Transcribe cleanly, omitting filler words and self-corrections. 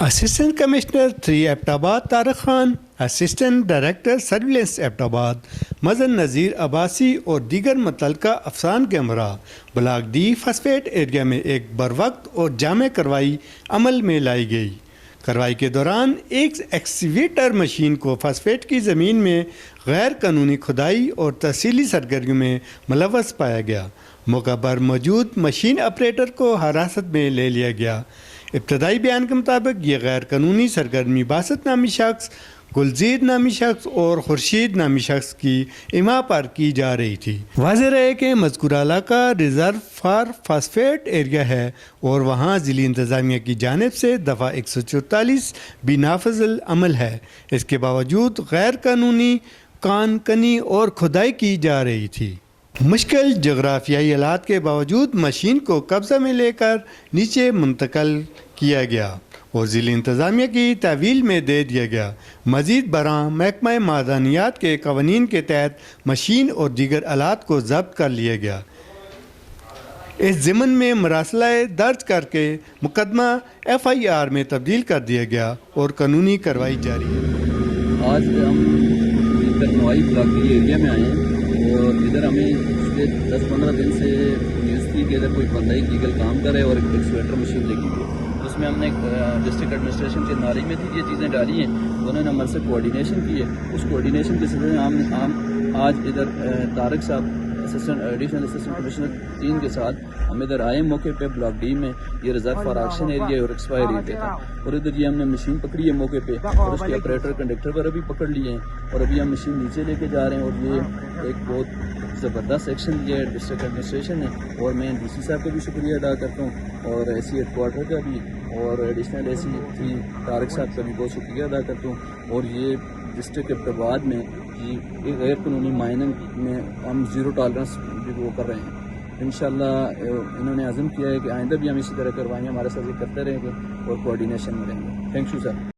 Assistant commissioner 3 Abbott Tariq Khan, assistant director surveillance Abbott Mazan Nazir Abbasi اور دیگر متعلقہ افسران کے ہمراہ بلاک ڈی فاسفیٹ ایریا میں ایک بروقت اور جامع کارروائی عمل میں لائی گئی۔ کارروائی کے دوران ایک ایکسکیویٹر مشین کو فاسفیٹ کی زمین میں غیر قانونی کھدائی اور تحصیلی سرگرمیوں میں ملوث پایا گیا۔ موقع پر موجود مشین آپریٹر کو حراست میں لے لیا گیا۔ ابتدائی بیان کے مطابق یہ غیر قانونی سرگرمی باسط نامی شخص، گلزیر نامی شخص اور خورشید نامی شخص کی اما پر کی جا رہی تھی۔ واضح رہے کہ مذکورہ علاقہ ریزرو فار فاسفیٹ ایریا ہے اور وہاں ضلعی انتظامیہ کی جانب سے دفعہ 144 بھی نافذ العمل ہے۔ اس کے باوجود غیر قانونی کان کنی اور کھدائی کی جا رہی تھی۔ مشکل جغرافیائی حالات کے باوجود مشین کو قبضہ میں لے کر نیچے منتقل کیا گیا اور ضلعی انتظامیہ کی تحویل میں دے دیا گیا۔ مزید برآں محکمہ معدنیات کے قوانین کے تحت مشین اور دیگر آلات کو ضبط کر لیا گیا۔ اس ضمن میں مراسلہ درج کر کے مقدمہ FIR میں تبدیل کر دیا گیا اور قانونی کارروائی جاری ہے۔ آج ہم کرنوائی بلاک ڈی ایریا میں آئے ہیں اور ادھر ہمیں پچھلے 10-15 دن سے نیوز تھی کہ ادھر کوئی بندہ لیگل کام کرے اور ایک ایکسکیویٹر مشین لگی ہے۔ اس میں ہم نے ڈسٹرکٹ ایڈمنسٹریشن کے نالے میں تھی یہ چیزیں ڈالی ہیں، انہوں نے ہمارے سے کوآرڈینیشن کی ہے۔ اس کوآرڈینیشن کے سلسلے میں ہم آج ادھر طارق صاحب ایڈیشنل اسسٹنٹ کمشنر 3 کے ساتھ ہم ادھر آئے موقع پہ بلاک ڈی میں۔ یہ ریزرو فار ایکشن ایریا اور ایکسپائر ایریا تھا اور ادھر یہ ہم نے مشین پکڑی ہے موقع پہ اور اس کے آپریٹر کنڈکٹر پر ابھی پکڑ لیے ہیں اور ابھی ہم مشین نیچے لے کے جا رہے ہیں۔ اور یہ ایک بہت زبردست ایکشن لیا ہے ڈسٹرکٹ ایڈمنسٹریشن نے اور میں DC صاحب کا بھی شکریہ ادا کرتا ہوں اور AC ہیڈ کوارٹر کا بھی اور ایڈیشنل AC 3 طارق صاحب کا بھی بہت شکریہ ادا کرتا ہوں۔ اور یہ ڈسٹرکٹ ایبٹ میں یہ غیر قانونی مائننگ میں ہم 0 ٹالرنس بھی وہ کر رہے ہیں۔ انشاءاللہ انہوں نے عزم کیا ہے کہ آئندہ بھی ہم اسی طرح کروائیں گے، ہمارے ساتھ یہ کرتے رہیں گے اور کوآرڈینیشن میں رہیں گے۔ Thank you sir.